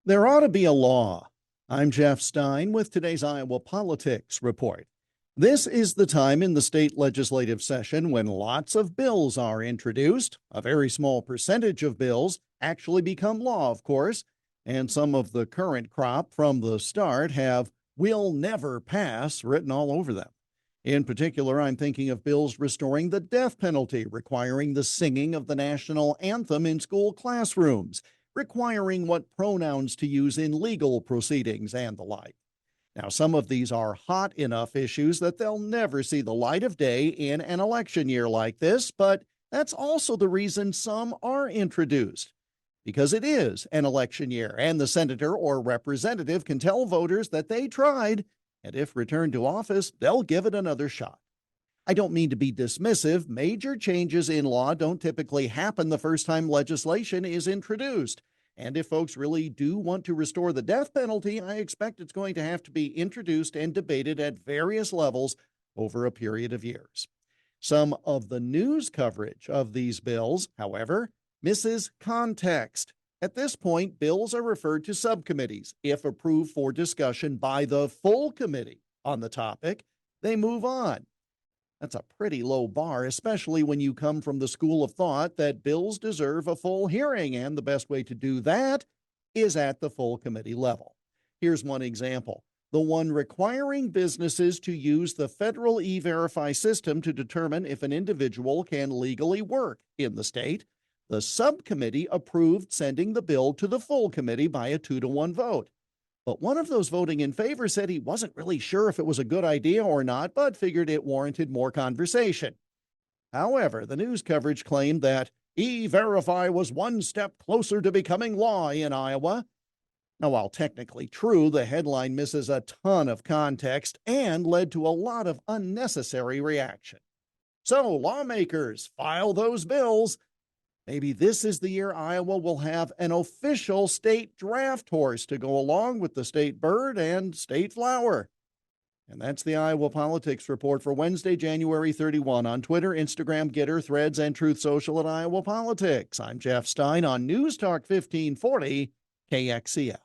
There ought to be a law. I'm Jeff Stein with today's Iowa Politics Report. This is the time in the state legislative session when lots of bills are introduced. A very small percentage of bills actually become law, of course, and some of the current crop from the start have "will never pass" written all over them. In particular, I'm thinking of bills restoring the death penalty, requiring the singing of the national anthem in school classrooms, requiring what pronouns to use in legal proceedings, and the like. Now, some of these are hot enough issues that they'll never see the light of day in an election year like this, but that's also the reason some are introduced. Because it is an election year, and the senator or representative can tell voters that they tried, and if returned to office, they'll give it another shot. I don't mean to be dismissive. Major changes in law don't typically happen the first time legislation is introduced. And if folks really do want to restore the death penalty, I expect it's going to have to be introduced and debated at various levels over a period of years. Some of the news coverage of these bills, however, misses context. At this point, bills are referred to subcommittees. If approved for discussion by the full committee on the topic, they move on. That's a pretty low bar, especially when you come from the school of thought that bills deserve a full hearing, and the best way to do that is at the full committee level. Here's one example: the one requiring businesses to use the federal E-Verify system to determine if an individual can legally work in the state. The subcommittee approved sending the bill to the full committee by a 2-to-1 vote. But one of those voting in favor said he wasn't really sure if it was a good idea or not, but figured it warranted more conversation. However, the news coverage claimed that E-Verify was one step closer to becoming law in Iowa. Now, while technically true, the headline misses a ton of context and led to a lot of unnecessary reaction. So, lawmakers, file those bills. Maybe this is the year Iowa will have an official state draft horse to go along with the state bird and state flower. And that's the Iowa Politics Report for Wednesday, January 31 on Twitter, Instagram, Getter, Threads, and Truth Social at Iowa Politics. I'm Jeff Stein on News Talk 1540 KXEL.